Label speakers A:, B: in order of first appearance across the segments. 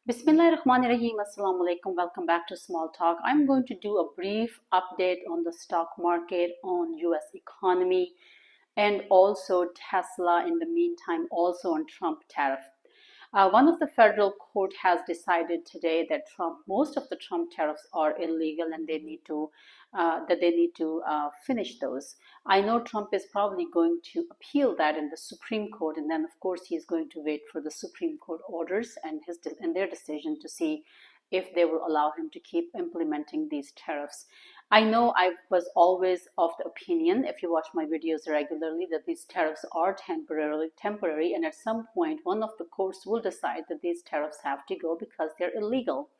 A: Bismillahirrahmanirrahim. Assalamu alaikum. Welcome back to Small Talk. I'm going to do a brief update on the stock market, on US economy, and also Tesla in the meantime, also on Trump tariff. One of the federal court has decided today that most of the Trump tariffs are illegal and they need to finish those. I know Trump is probably going to appeal that in the Supreme Court, and then of course he's going to wait for the Supreme Court orders and their decision to see if they will allow him to keep implementing these tariffs. I know I was always of the opinion, if you watch my videos regularly, that these tariffs are temporary, and at some point one of the courts will decide that these tariffs have to go because they're illegal.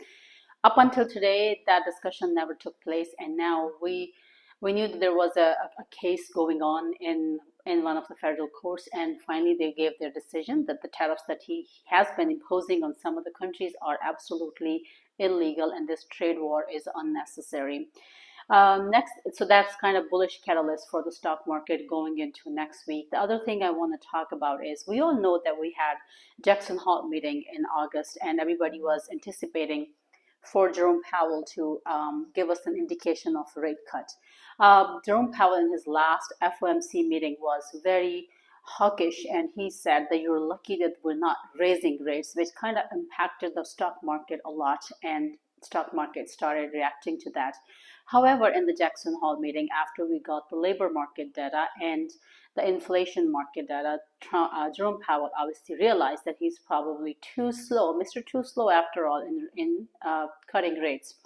A: Up until today, that discussion never took place, and now we knew that there was a case going on in one of the federal courts, and finally they gave their decision that the tariffs that he has been imposing on some of the countries are absolutely illegal, and this trade war is unnecessary. So that's kind of bullish catalyst for the stock market going into next week. The other thing I want to talk about is we all know that we had Jackson Hole meeting in August, and everybody was anticipating for Jerome Powell to give us an indication of a rate cut. Jerome Powell in his last FOMC meeting was very hawkish, and he said that you're lucky that we're not raising rates, which kind of impacted the stock market a lot, and stock market started reacting to that. However, in the Jackson Hole meeting, after we got the labor market data and the inflation market data, Jerome Powell obviously realized that he's probably too slow, Mr. Too Slow after all, in cutting rates,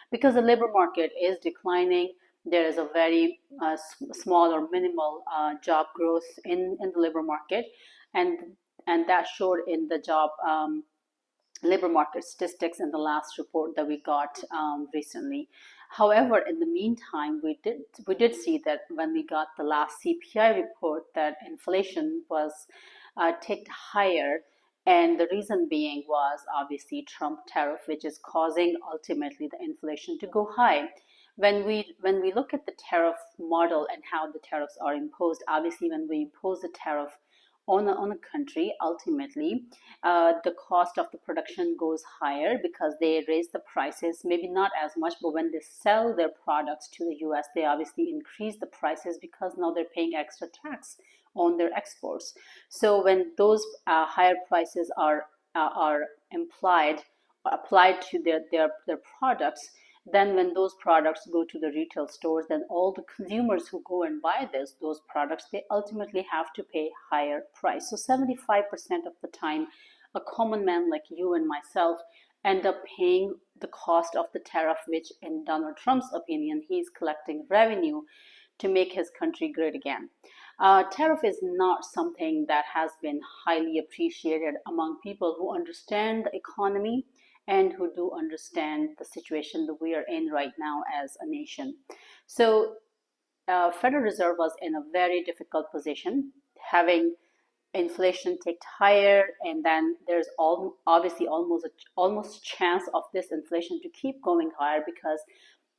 A: because the labor market is declining. There is a very small or minimal job growth in the labor market, and that showed in the labor market statistics in the last report that we got recently. However, in the meantime, we did see that when we got the last CPI report, that inflation was ticked higher, and the reason being was obviously Trump tariff, which is causing ultimately the inflation to go high. When we look at the tariff model and how the tariffs are imposed, obviously when we impose a tariff on a country, ultimately the cost of the production goes higher because they raise the prices, maybe not as much, but when they sell their products to the US, they obviously increase the prices because now they're paying extra tax on their exports. So when those higher prices are applied to their products, then when those products go to the retail stores, then all the consumers who go and buy those products, they ultimately have to pay higher price. So 75% of the time, a common man like you and myself end up paying the cost of the tariff, which in Donald Trump's opinion, he's collecting revenue to make his country great again. Tariff is not something that has been highly appreciated among people who understand the economy and who do understand the situation that we are in right now as a nation. So Federal Reserve was in a very difficult position, having inflation ticked higher, and then there's obviously almost chance of this inflation to keep going higher because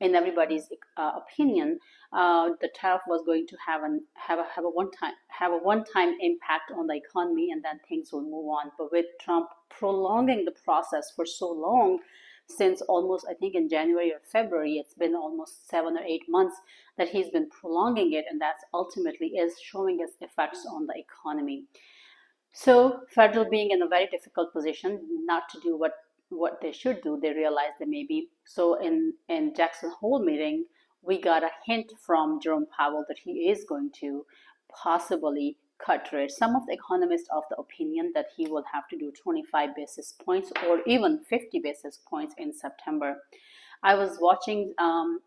A: in everybody's opinion, the tariff was going to have a one-time impact on the economy, and then things will move on. But with Trump prolonging the process for so long, since almost, I think in January or February, it's been almost 7 or 8 months that he's been prolonging it, and that's ultimately is showing its effects on the economy. So federal being in a very difficult position not to do what they should do, they realize that maybe. So in Jackson Hole meeting, we got a hint from Jerome Powell that he is going to possibly cut rates. Some of the economists of the opinion that he will have to do 25 basis points or even 50 basis points in September. I was watching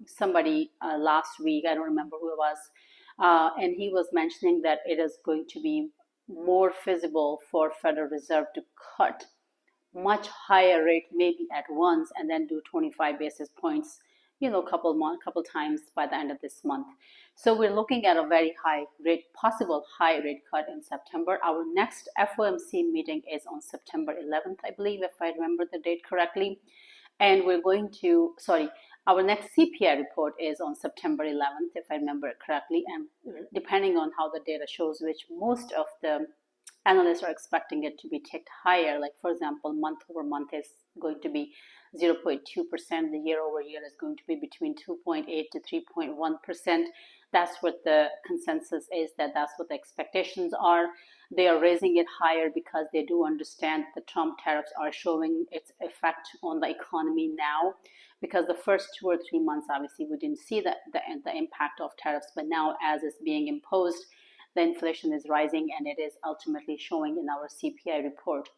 A: somebody last week, I don't remember who it was, and he was mentioning that it is going to be more feasible for Federal Reserve to cut much higher rate maybe at once and then do 25 basis points, couple times by the end of this month. So we're looking at a very possible high rate cut in September. Our next FOMC meeting is on September 11th, I believe, if I remember the date correctly. And our next CPI report is on September 11th, if I remember it correctly. And depending on how the data shows, which most of the analysts are expecting it to be ticked higher. Like for example, month over month is going to be 0.2%. The year over year is going to be between 2.8 to 3.1%. That's what the consensus is, that's what the expectations are. They are raising it higher because they do understand the Trump tariffs are showing its effect on the economy now. Because the first 2 or 3 months, obviously, we didn't see the impact of tariffs, but now as it's being imposed, the inflation is rising and it is ultimately showing in our CPI report.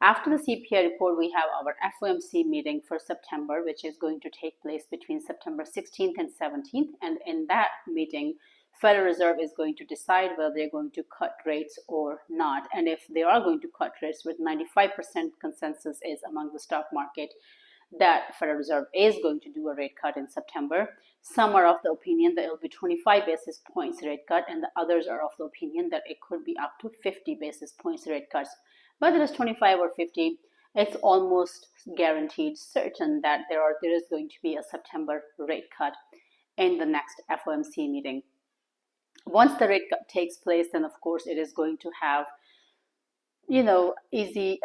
A: After the CPI report, we have our FOMC meeting for September, which is going to take place between September 16th and 17th. And in that meeting, Federal Reserve is going to decide whether they're going to cut rates or not. And if they are going to cut rates, with 95% consensus is among the stock market that Federal Reserve is going to do a rate cut in September. Some are of the opinion that it will be 25 basis points rate cut, and the others are of the opinion that it could be up to 50 basis points rate cuts. Whether it's 25 or 50, it's almost guaranteed certain that there is going to be a September rate cut in the next FOMC meeting. Once the rate cut takes place, then of course it is going to have, easy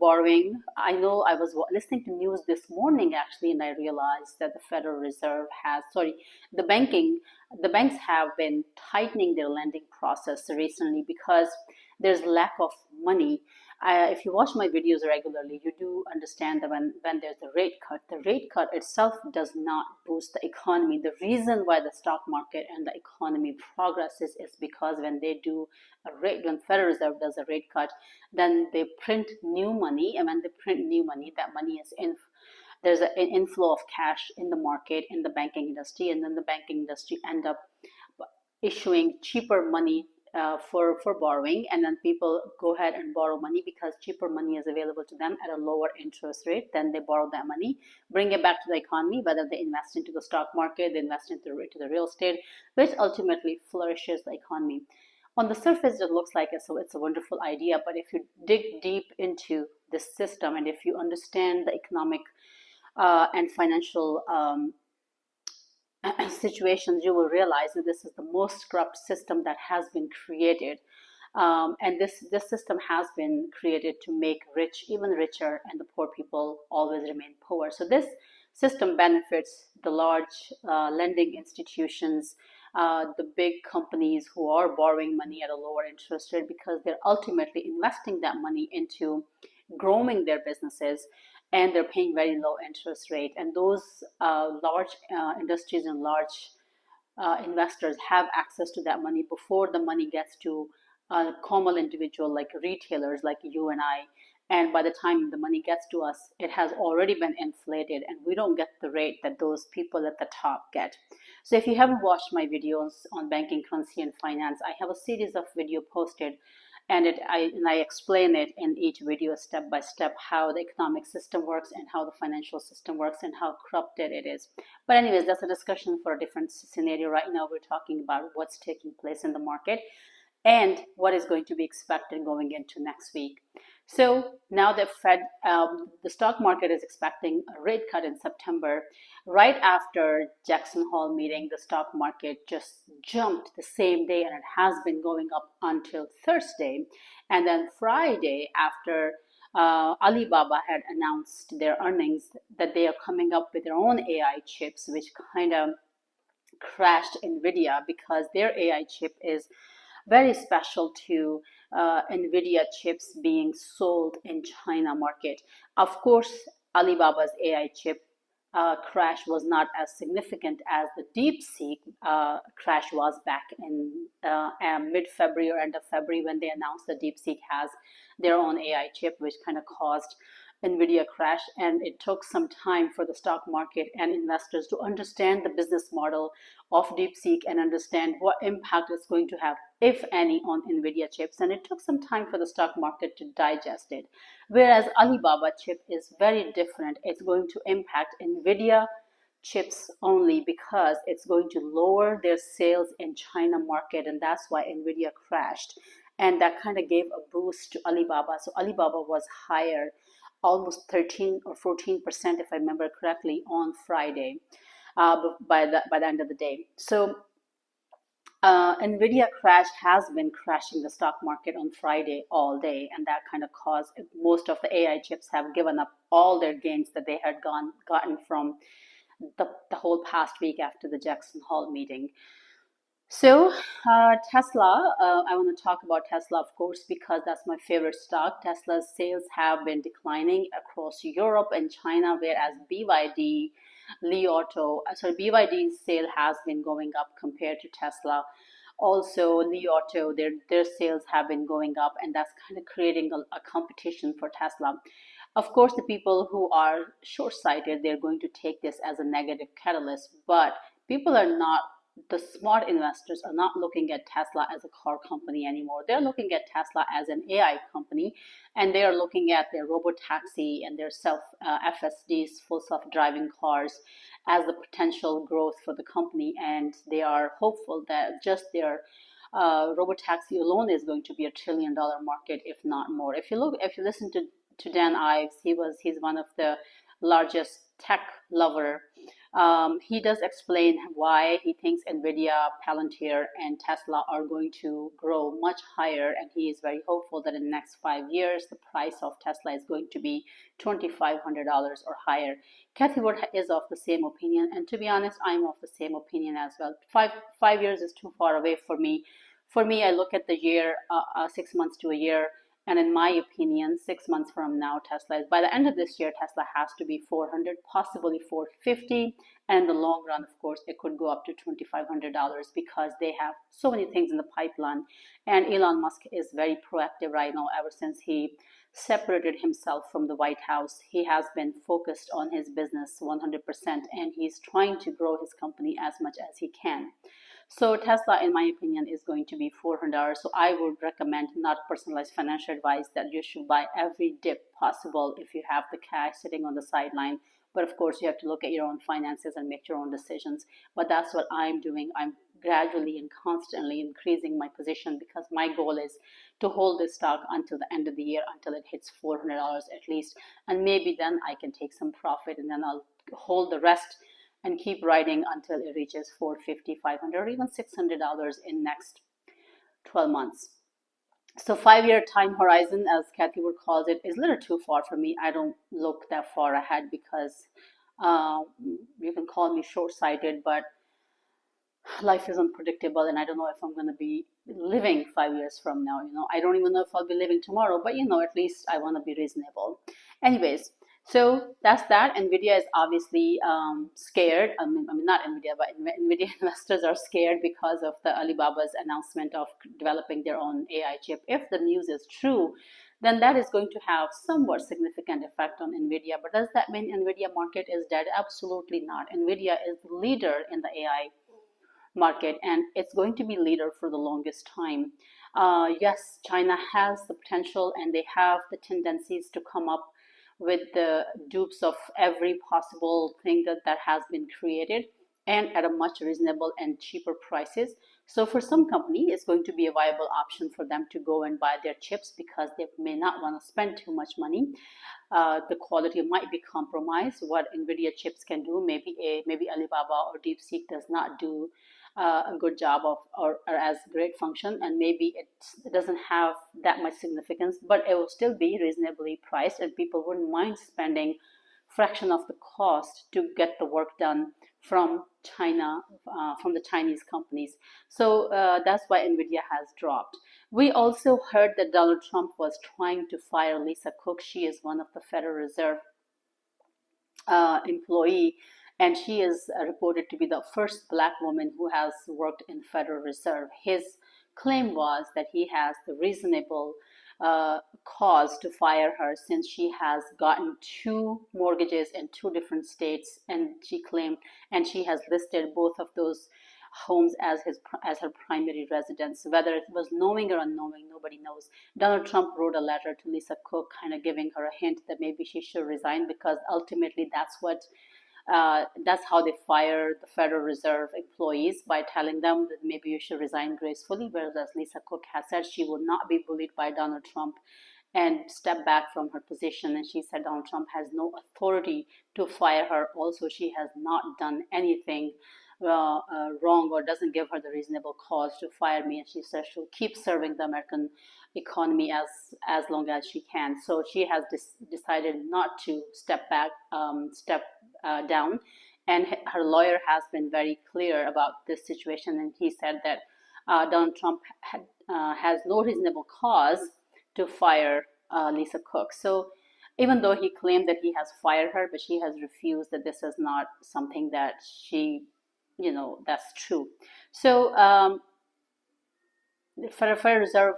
A: borrowing. I know I was listening to news this morning actually, and I realized that the Federal Reserve the banks have been tightening their lending process recently because there's lack of money. If you watch my videos regularly, you do understand that when there's a rate cut, the rate cut itself does not boost the economy. The reason why the stock market and the economy progresses is because when Federal Reserve does a rate cut, then they print new money, and when they print new money, that money is there's an inflow of cash in the market, in the banking industry, and then the banking industry end up issuing cheaper money for borrowing, and then people go ahead and borrow money because cheaper money is available to them at a lower interest rate. Then they borrow that money, bring it back to the economy, whether they invest into the stock market, they invest into the real estate, which ultimately flourishes the economy. On the surface, it looks like it's a wonderful idea, but if you dig deep into this system and if you understand the economic and financial situations, you will realize that this is the most corrupt system that has been created. And this system has been created to make rich even richer and the poor people always remain poor. So this system benefits the large lending institutions, the big companies who are borrowing money at a lower interest rate because they're ultimately investing that money into growing their businesses, and they're paying very low interest rate. And those large industries and large investors have access to that money before the money gets to a common individual like retailers like you and I. And by the time the money gets to us, it has already been inflated, and we don't get the rate that those people at the top get. So if you haven't watched my videos on banking, currency, and finance, I have a series of video posted, and I explain it in each video step by step how the economic system works and how the financial system works and how corrupted it is. But anyways, that's a discussion for a different scenario. Right now we're talking about what's taking place in the market and what is going to be expected going into next week. So now the the stock market is expecting a rate cut in September. Right after Jackson Hole meeting, the stock market just jumped the same day, and it has been going up until Thursday. And then Friday, after Alibaba had announced their earnings, that they are coming up with their own AI chips, which kind of crashed NVIDIA because their AI chip is very special to NVIDIA chips being sold in China market. Of course, Alibaba's AI chip crash was not as significant as the DeepSeek crash was back in mid-February or end of February when they announced that DeepSeek has their own AI chip, which kind of caused NVIDIA crash. And it took some time for the stock market and investors to understand the business model of DeepSeek and understand what impact it's going to have, if any, on NVIDIA chips. And it took some time for the stock market to digest it. Whereas Alibaba chip is very different. It's going to impact NVIDIA chips only because it's going to lower their sales in China market, and that's why NVIDIA crashed. And that kind of gave a boost to Alibaba. So Alibaba was higher, almost 13 or 14%, if I remember correctly, on Friday by the end of the day. So Nvidia crash has been crashing the stock market on Friday all day, and that kind of caused most of the AI chips have given up all their gains that they had gotten from the whole past week after the Jackson Hole meeting. So, Tesla, I want to talk about Tesla, of course, because that's my favorite stock. Tesla's sales have been declining across Europe and China, whereas BYD, Li Auto, sorry, BYD's sale has been going up compared to Tesla. Also, Li Auto, their sales have been going up, and that's kind of creating a competition for Tesla. Of course, the people who are short-sighted, they're going to take this as a negative catalyst, but people are not, the smart investors are not looking at Tesla as a car company anymore. They're looking at Tesla as an AI company, and they are looking at their robotaxi and their FSDs, full self-driving cars, as the potential growth for the company. And they are hopeful that just their robotaxi alone is going to be $1 trillion market, if not more. If you listen to Dan Ives, he's one of the largest tech lover. He does explain why he thinks Nvidia, Palantir, and Tesla are going to grow much higher, and he is very hopeful that in the next 5 years, the price of Tesla is going to be $2,500 or higher. Kathy Wood is of the same opinion, and to be honest, I'm of the same opinion as well. Five years is too far away for me. For me, I look at the year, 6 months to a year. And in my opinion, 6 months from now, by the end of this year, Tesla has to be 400, possibly 450. And in the long run, of course, it could go up to $2,500 because they have so many things in the pipeline. And Elon Musk is very proactive right now. Ever since he separated himself from the White House, he has been focused on his business 100%, and he's trying to grow his company as much as he can. So Tesla, in my opinion, is going to be $400. So I would recommend, not personalized financial advice, that you should buy every dip possible if you have the cash sitting on the sideline. But of course, you have to look at your own finances and make your own decisions. But that's what I'm doing. I'm gradually and constantly increasing my position because my goal is to hold this stock until the end of the year, until it hits $400 at least. And maybe then I can take some profit and then I'll hold the rest and keep riding until it reaches 450, 500, or even $600 in next 12 months. So 5 year time horizon, as Kathy Wood calls it, is a little too far for me. I don't look that far ahead because you can call me short-sighted, but life is unpredictable, and I don't know if I'm going to be living 5 years from now. I don't even know if I'll be living tomorrow, but at least I want to be reasonable. Anyways, so that's that. Nvidia is obviously scared. I mean, not Nvidia, but Nvidia investors are scared because of the Alibaba's announcement of developing their own AI chip. If the news is true, then that is going to have somewhat significant effect on Nvidia. But does that mean Nvidia market is dead? Absolutely not. Nvidia is the leader in the AI market, and it's going to be leader for the longest time. Yes, China has the potential, and they have the tendencies to come up with the dupes of every possible thing that has been created, and at a much reasonable and cheaper prices. So for some company, it's going to be a viable option for them to go and buy their chips because they may not want to spend too much money. The quality might be compromised. What NVIDIA chips can do, maybe Alibaba or DeepSeek does not do a good job of, or as great function, and maybe it doesn't have that much significance, but it will still be reasonably priced, and people wouldn't mind spending fraction of the cost to get the work done from China, from the Chinese companies. So that's why NVIDIA has dropped. We also heard that Donald Trump was trying to fire Lisa Cook. She is one of the Federal Reserve employee, and she is reported to be the first Black woman who has worked in Federal Reserve. His claim was that he has the reasonable cause to fire her since she has gotten 2 mortgages in 2 different states, and she has listed both of those homes as her primary residence. Whether it was knowing or unknowing, nobody knows. Donald Trump wrote a letter to Lisa Cook, kind of giving her a hint that maybe she should resign, because ultimately that's how they fire the Federal Reserve employees, by telling them that maybe you should resign gracefully. Whereas Lisa Cook has said she will not be bullied by Donald Trump and step back from her position. And she said Donald Trump has no authority to fire her. Also, she has not done anything wrong or doesn't give her the reasonable cause to fire me, and she says she'll keep serving the American economy as long as she can. So she has decided not to step back, step down, and her lawyer has been very clear about this situation, and he said that Donald Trump has no reasonable cause to fire Lisa Cook. So even though he claimed that he has fired her, but she has refused that this is not something that she, that's true. So the Federal Reserve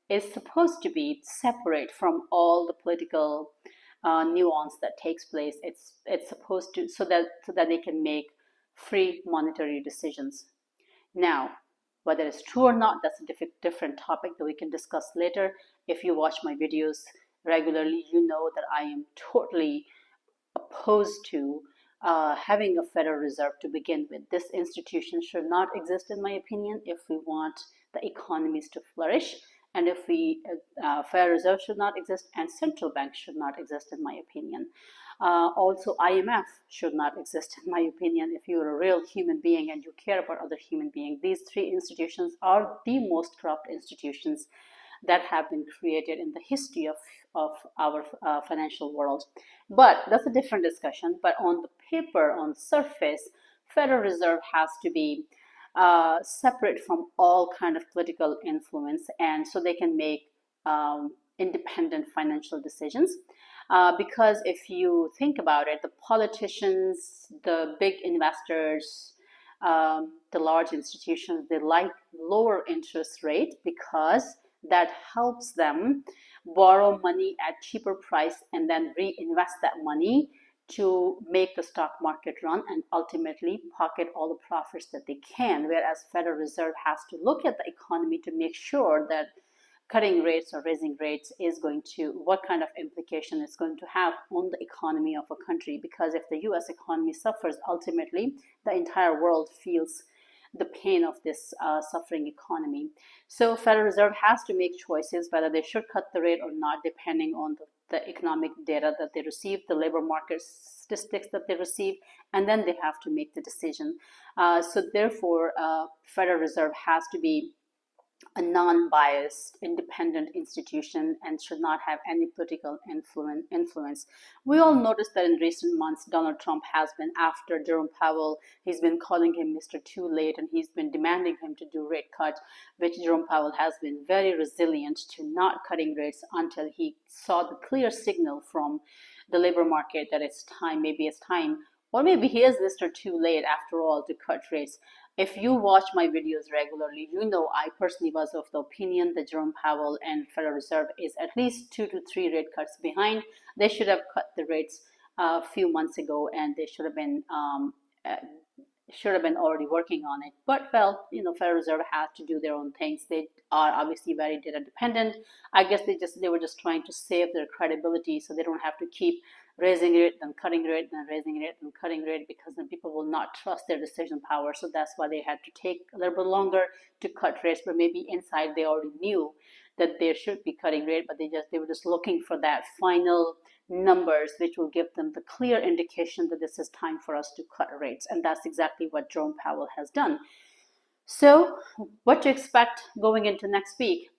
A: is supposed to be separate from all the political nuance that takes place. It's supposed to, so that they can make free monetary decisions. Now, whether it's true or not, that's a different topic that we can discuss later. If you watch my videos regularly, you know that I am totally opposed to having a Federal Reserve to begin with. This institution should not exist, in my opinion, if we want the economies to flourish. And if Federal Reserve should not exist, and central banks should not exist, in my opinion. Also, IMF should not exist, in my opinion. If you're a real human being and you care about other human beings, these three institutions are the most corrupt institutions that have been created in the history of our financial world. But that's a different discussion. But on the paper, on the surface, Federal Reserve has to be separate from all kind of political influence, and so they can make independent financial decisions. Because if you think about it, the politicians, the big investors, the large institutions, they like lower interest rate because that helps them borrow money at cheaper price and then reinvest that money to make the stock market run and ultimately pocket all the profits that they can. Whereas Federal Reserve has to look at the economy to make sure that cutting rates or raising rates is going to, what kind of implication it's going to have on the economy of a country. Because if the US economy suffers, ultimately the entire world feels the pain of this suffering economy. So Federal Reserve has to make choices whether they should cut the rate or not, depending on the economic data that they receive, the labor market statistics that they receive, and then they have to make the decision. So therefore, Federal Reserve has to be a non-biased, independent institution and should not have any political influence. We all noticed that in recent months, Donald Trump has been after Jerome Powell. He's been calling him Mr. Too Late, and he's been demanding him to do rate cut, which Jerome Powell has been very resilient to not cutting rates until he saw the clear signal from the labor market that it's time, maybe it's time, or maybe he is Mr. Too Late after all to cut rates. If you watch my videos regularly, you know I personally was of the opinion that Jerome Powell and Federal Reserve is at least 2 to 3 rate cuts behind. They should have cut the rates a few months ago, and they should have been already working on it. But well, Federal Reserve has to do their own things. They are obviously very data dependent. I guess they were just trying to save their credibility so they don't have to keep raising rate, then cutting rate, then raising rate, then cutting rate, because then people will not trust their decision power. So that's why they had to take a little bit longer to cut rates. But maybe inside they already knew that they should be cutting rate, but they were just looking for that final numbers which will give them the clear indication that this is time for us to cut rates. And that's exactly what Jerome Powell has done. So what to expect going into next week?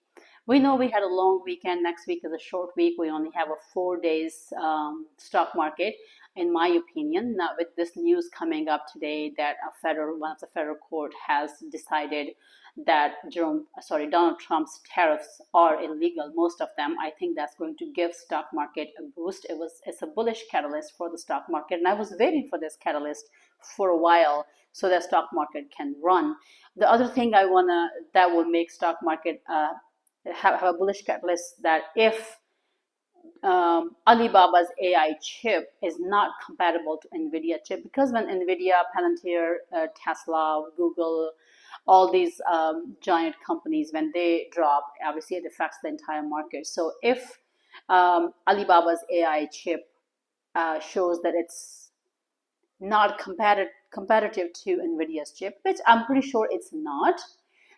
A: We know we had a long weekend. Next week is a short week. We only have a 4 days stock market, in my opinion. Now, with this news coming up today that one of the federal court has decided that Donald Trump's tariffs are illegal, most of them, I think that's going to give stock market a boost. It's a bullish catalyst for the stock market, and I was waiting for this catalyst for a while so that stock market can run. The other thing that will make stock market have a bullish catalyst, that if Alibaba's AI chip is not compatible to NVIDIA chip, because when NVIDIA, Palantir, Tesla, Google, all these giant companies, when they drop, obviously it affects the entire market. So if Alibaba's AI chip shows that it's not competitive to NVIDIA's chip, which I'm pretty sure it's not,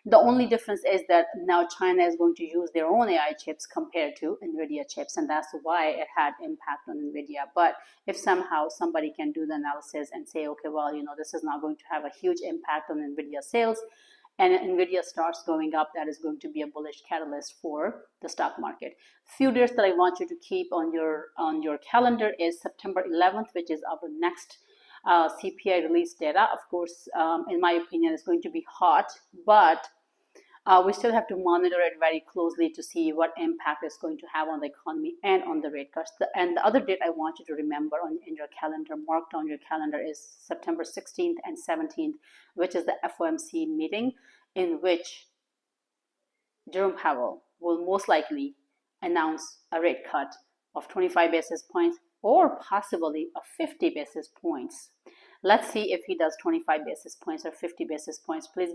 A: The only difference is that now China is going to use their own AI chips compared to NVIDIA chips, and that's why it had impact on NVIDIA. But if somehow somebody can do the analysis and say, okay, well, this is not going to have a huge impact on NVIDIA sales, and NVIDIA starts going up, that is going to be a bullish catalyst for the stock market. Few dates that I want you to keep on your calendar is September 11th, which is our next CPI release data. Of course, in my opinion, it's going to be hot, but we still have to monitor it very closely to see what impact it's going to have on the economy and on the rate cuts. And the other date I want you to remember in your calendar, marked on your calendar, is September 16th and 17th, which is the FOMC meeting, in which Jerome Powell will most likely announce a rate cut of 25 basis points or possibly of 50 basis points. Let's see if he does 25 basis points or 50 basis points. Please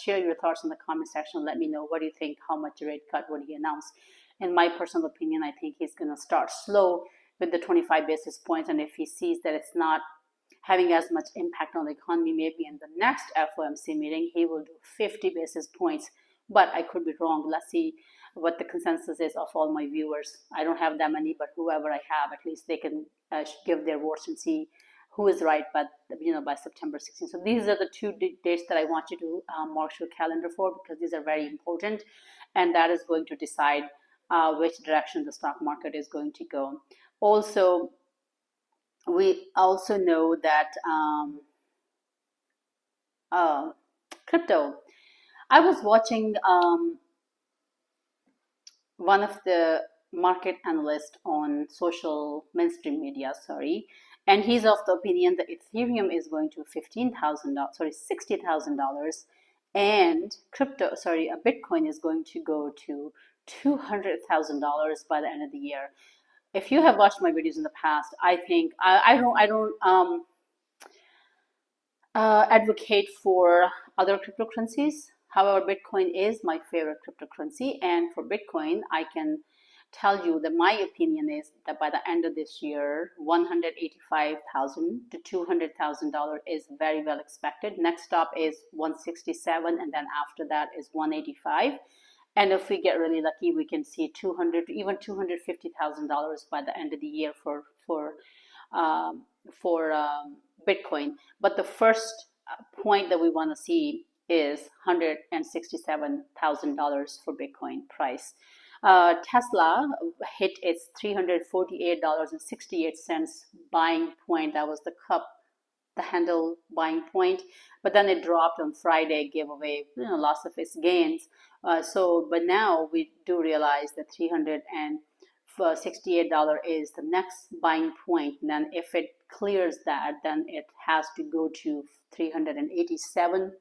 A: share your thoughts in the comment section. Let me know, what do you think? How much rate cut would he announce? In my personal opinion, I think he's going to start slow with the 25 basis points. And if he sees that it's not having as much impact on the economy, maybe in the next FOMC meeting, he will do 50 basis points. But I could be wrong. Let's see what the consensus is of all my viewers. I don't have that many, but whoever I have, at least they can give their votes and see who is right by September 16th. So these are the two dates that I want you to mark your calendar for, because these are very important, and that is going to decide which direction the stock market is going to go. Also, we also know that crypto. I was watching one of the market analysts on social mainstream media, and he's of the opinion that Ethereum is going to $60,000, and Bitcoin is going to go to $200,000 by the end of the year. If you have watched my videos in the past, I think I don't advocate for other cryptocurrencies. However, Bitcoin is my favorite cryptocurrency, and for Bitcoin, I can tell you that my opinion is that by the end of this year, $185,000 to $200,000 is very well expected. Next stop is 167, and then after that is 185. And if we get really lucky, we can see $200,000 to even $250,000 by the end of the year for Bitcoin. But the first point that we want to see is $167,000 for Bitcoin price. Tesla hit its $348.68 buying point. That was the handle buying point, but then it dropped on Friday, gave away lots of its gains. But now we do realize that $368 is the next buying point. And then if it clears that, then it has to go to $387,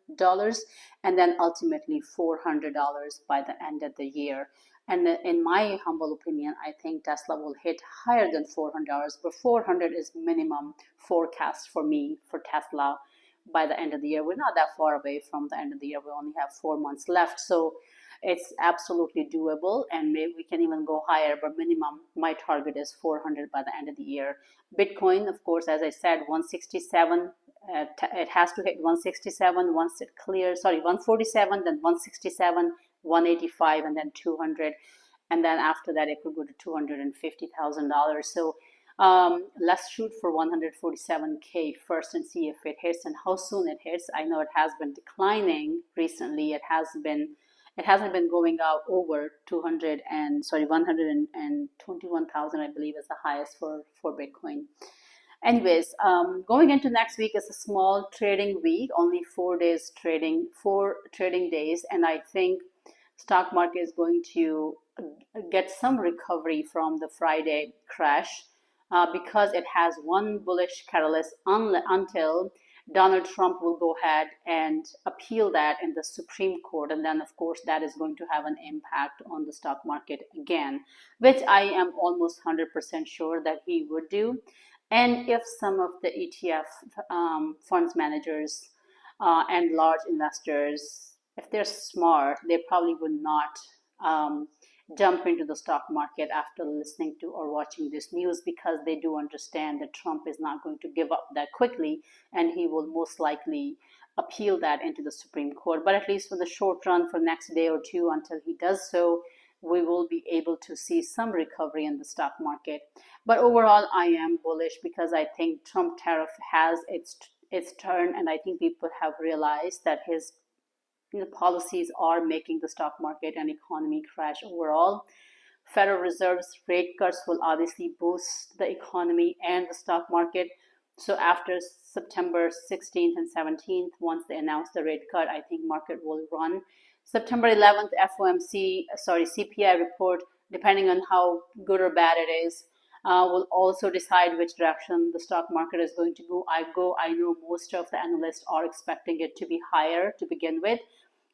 A: and then ultimately $400 by the end of the year. And in my humble opinion, I think Tesla will hit higher than $400, but $400 is minimum forecast for me for Tesla by the end of the year. We're not that far away from the end of the year. We only have 4 months left. So it's absolutely doable, and maybe we can even go higher, but minimum, my target is 400 by the end of the year. Bitcoin, of course, as I said, 167, it has to hit 167 once it clears, 147, then 167, 185, and then 200, and then after that it could go to $250,000. So let's shoot for 147K first and see if it hits and how soon it hits. I know it has been declining recently. It hasn't been going out over 121,000, I believe, is the highest for Bitcoin. Anyways, going into next week is a small trading week, only 4 trading days, and I think stock market is going to get some recovery from the Friday crash because it has one bullish catalyst until Donald Trump will go ahead and appeal that in the Supreme Court, and then of course that is going to have an impact on the stock market again, which I am almost 100% sure that he would do. And if some of the ETF funds managers and large investors, if they're smart, they probably would not jump into the stock market after listening to or watching this news, because they do understand that Trump is not going to give up that quickly, and he will most likely appeal that into the Supreme Court. But at least for the short run, for next day or two, until he does so, we will be able to see some recovery in the stock market. But overall, I am bullish because I think Trump tariff has its turn, and I think people have realized that his policies are making the stock market and economy crash overall. Federal Reserve's rate cuts will obviously boost the economy and the stock market. So after September 16th and 17th, once they announce the rate cut, I think market will run. September 11th, CPI report, depending on how good or bad it is, will also decide which direction the stock market is going to go. I know most of the analysts are expecting it to be higher to begin with.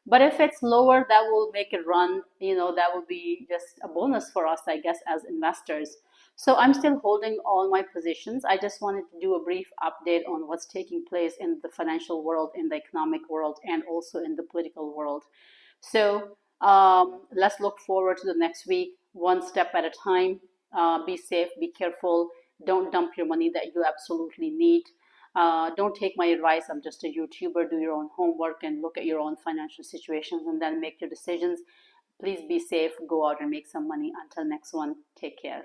A: But if it's lower, that will make it run, that will be just a bonus for us, I guess, as investors. So I'm still holding all my positions. I just wanted to do a brief update on what's taking place in the financial world, in the economic world, and also in the political world. So let's look forward to the next week, one step at a time. Be safe, be careful. Don't dump your money that you absolutely need. Don't take my advice. I'm just a YouTuber. Do your own homework and look at your own financial situations and then make your decisions. Please be safe. Go out and make some money. Until next one, take care.